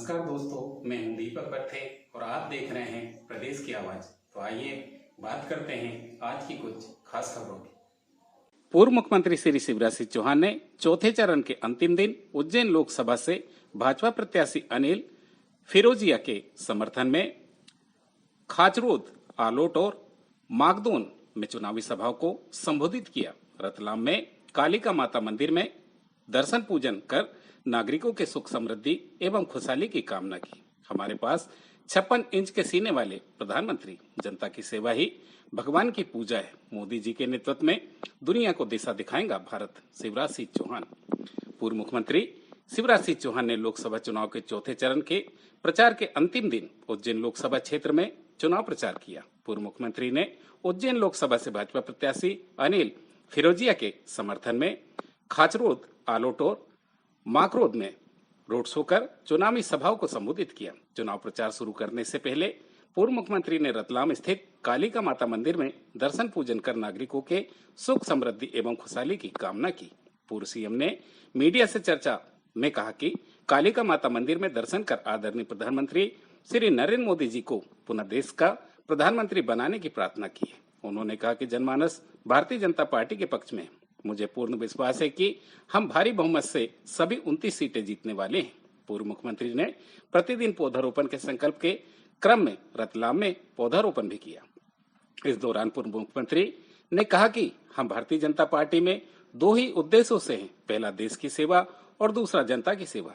नमस्कार दोस्तों, मैं हूं दीपक पत्थे और आप देख रहे हैं प्रदेश की आवाज। तो आइए बात करते हैं आज की कुछ खास खबरों की। पूर्व मुख्यमंत्री श्री शिवराज सिंह चौहान ने चौथे चरण के अंतिम दिन उज्जैन लोकसभा से भाजपा प्रत्याशी अनिल फिरोजिया के समर्थन में खाचरोद, आलोट और मागदोन में चुनावी सभाओं को संबोधित किया। रतलाम में कालिका माता मंदिर में दर्शन पूजन कर नागरिकों के सुख समृद्धि एवं खुशहाली की कामना की। हमारे पास 56 इंच के सीने वाले प्रधानमंत्री, जनता की सेवा ही भगवान की पूजा है। मोदी जी के नेतृत्व में दुनिया को दिशा दिखाएगा भारत, शिवराज सिंह चौहान। पूर्व मुख्यमंत्री शिवराज सिंह चौहान ने लोकसभा चुनाव के चौथे चरण के प्रचार के अंतिम दिन उज्जैन लोकसभा क्षेत्र में चुनाव प्रचार किया। पूर्व मुख्यमंत्री ने उज्जैन लोकसभा से भाजपा प्रत्याशी अनिल फिरोजिया के समर्थन में खाचरोद, आलोट और माकरोद में रोड शो कर चुनावी सभाओं को संबोधित किया। चुनाव प्रचार शुरू करने से पहले पूर्व मुख्यमंत्री ने रतलाम स्थित कालिका माता मंदिर में दर्शन पूजन कर नागरिकों के सुख समृद्धि एवं खुशहाली की कामना की। पूर्व सीएम ने मीडिया से चर्चा में कहा कि कालिका माता मंदिर में दर्शन कर आदरणीय प्रधानमंत्री श्री नरेंद्र मोदी जी को पुनः देश का प्रधानमंत्री बनाने की प्रार्थना की है। उन्होंने कहा कि जनमानस भारतीय जनता पार्टी के पक्ष में है। मुझे पूर्ण विश्वास है कि हम भारी बहुमत से सभी 29 सीटें जीतने वाले हैं। पूर्व मुख्यमंत्री ने प्रतिदिन पौधारोपण के संकल्प के क्रम में रतलाम में पौधारोपण भी किया। इस दौरान पूर्व मुख्यमंत्री ने कहा कि हम भारतीय जनता पार्टी में दो ही उद्देश्यों से हैं, पहला देश की सेवा और दूसरा जनता की सेवा।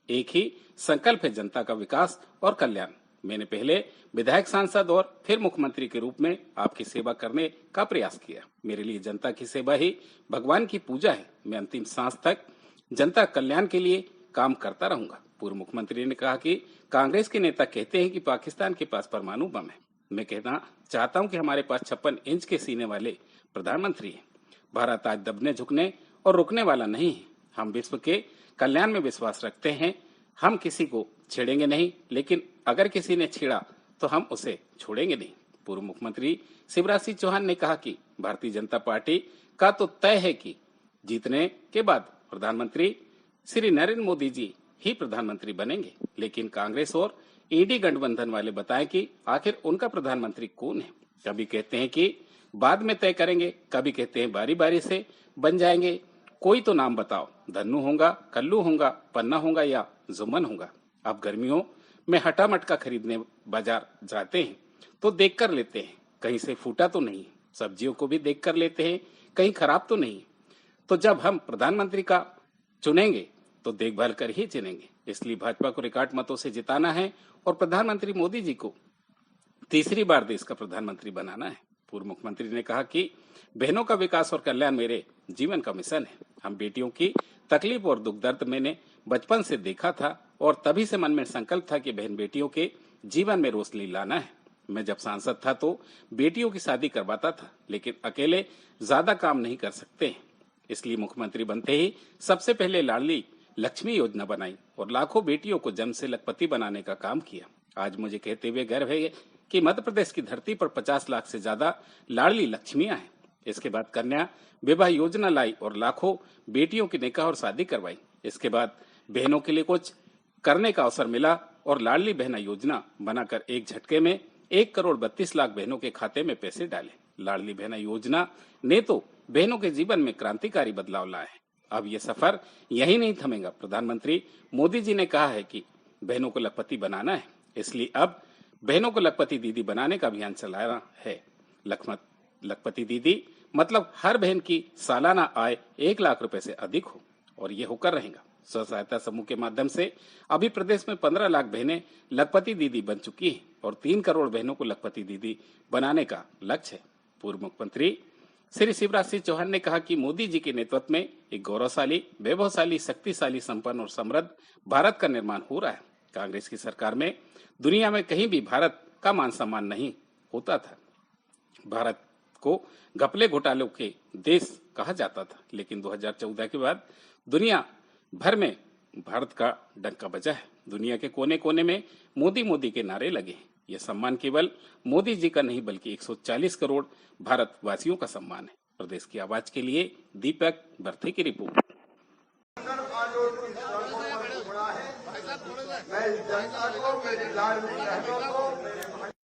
एक ही संकल्प है, जनता का विकास और कल्याण। मैंने पहले विधायक, सांसद और फिर मुख्यमंत्री के रूप में आपकी सेवा करने का प्रयास किया। मेरे लिए जनता की सेवा ही भगवान की पूजा है। मैं अंतिम सांस तक जनता कल्याण के लिए काम करता रहूंगा। पूर्व मुख्यमंत्री ने कहा कि कांग्रेस के नेता कहते हैं कि पाकिस्तान के पास परमाणु बम है। मैं कहना चाहता हूं कि हमारे पास 56 इंच के सीने वाले प्रधानमंत्री हैं। भारत आज दबने झुकने और रुकने वाला नहीं है। हम विश्व के कल्याण में विश्वास रखते हैं। हम किसी को छेड़ेंगे नहीं, लेकिन अगर किसी ने छेड़ा तो हम उसे छोड़ेंगे नहीं। पूर्व मुख्यमंत्री शिवराज सिंह चौहान ने कहा कि भारतीय जनता पार्टी का तो तय है कि जीतने के बाद प्रधानमंत्री श्री नरेंद्र मोदी जी ही प्रधानमंत्री बनेंगे, लेकिन कांग्रेस और ईडी गठबंधन वाले बताएं कि आखिर उनका प्रधानमंत्री कौन है। कभी कहते हैं कि बाद में तय करेंगे, कभी कहते हैं बारी बारी से बन जाएंगे। कोई तो नाम बताओ, धन्नू होगा, कल्लू होगा, पन्ना होगा या जुम्मन होगा। अब गर्मियों में हटा मटका खरीदने बाजार जाते हैं तो देख कर लेते हैं कहीं से फूटा तो नहीं। सब्जियों को भी देख कर लेते हैं कहीं खराब तो नहीं। तो जब हम प्रधानमंत्री का चुनेंगे तो देखभाल कर ही चुनेंगे। इसलिए भाजपा को रिकॉर्ड मतों से जिताना है और प्रधानमंत्री मोदी जी को तीसरी बार देश का प्रधानमंत्री बनाना है। पूर्व मुख्यमंत्री ने कहा कि बहनों का विकास और कल्याण मेरे जीवन का मिशन है। हम बेटियों की तकलीफ और दुख दर्द मैंने बचपन से देखा था और तभी से मन में संकल्प था कि बहन बेटियों के जीवन में रोशनी लाना है। मैं जब सांसद था तो बेटियों की शादी करवाता था, लेकिन अकेले ज्यादा काम नहीं कर सकते। इसलिए मुख्यमंत्री बनते ही सबसे पहले लाडली लक्ष्मी योजना बनाई और लाखों बेटियों को जन्म से लखपति बनाने का काम किया। आज मुझे कहते हुए गर्व है कि मध्य प्रदेश की धरती पर 50 लाख से ज्यादा लाडली लक्ष्मियां हैं। इसके बाद कन्या विवाह योजना लाई और लाखों बेटियों की निकाह और शादी करवाई। इसके बाद बहनों के लिए कुछ करने का अवसर मिला और लाडली बहना योजना बनाकर एक झटके में 1,32,00,000 बहनों के खाते में पैसे डाले। लाडली बहना योजना ने तो बहनों के जीवन में क्रांतिकारी बदलाव लाया है। अब ये सफर यही नहीं थमेगा। प्रधानमंत्री मोदी जी ने कहा है कि बहनों को लखपति बनाना है, इसलिए अब बहनों को लखपति दीदी बनाने का अभियान चलाया है। लखपति दीदी मतलब हर बहन की सालाना आय 1 लाख रुपए से अधिक हो और ये होकर रहेगा। स्व सहायता समूह के माध्यम से अभी प्रदेश में 15 लाख बहनें लखपति दीदी बन चुकी हैं और 3 करोड़ बहनों को लखपति दीदी बनाने का लक्ष्य है। पूर्व मुख्यमंत्री श्री शिवराज सिंह चौहान ने कहा कि मोदी जी के नेतृत्व में एक गौरवशाली, वैभवशाली, शक्तिशाली, संपन्न और समृद्ध भारत का निर्माण हो रहा है। कांग्रेस की सरकार में दुनिया में कहीं भी भारत का मान सम्मान नहीं होता था। भारत को घपले घोटालों के देश कहा जाता था, लेकिन 2014 के बाद दुनिया भर में भारत का डंका बजा है। दुनिया के कोने कोने में मोदी मोदी के नारे लगे हैं। यह सम्मान केवल मोदी जी का नहीं बल्कि 140 करोड़ भारतवासियों का सम्मान है। प्रदेश की आवाज के लिए दीपक बर्थे की रिपोर्ट। मैं इस जनता को, मेरी लाडली बहनों को, मेरे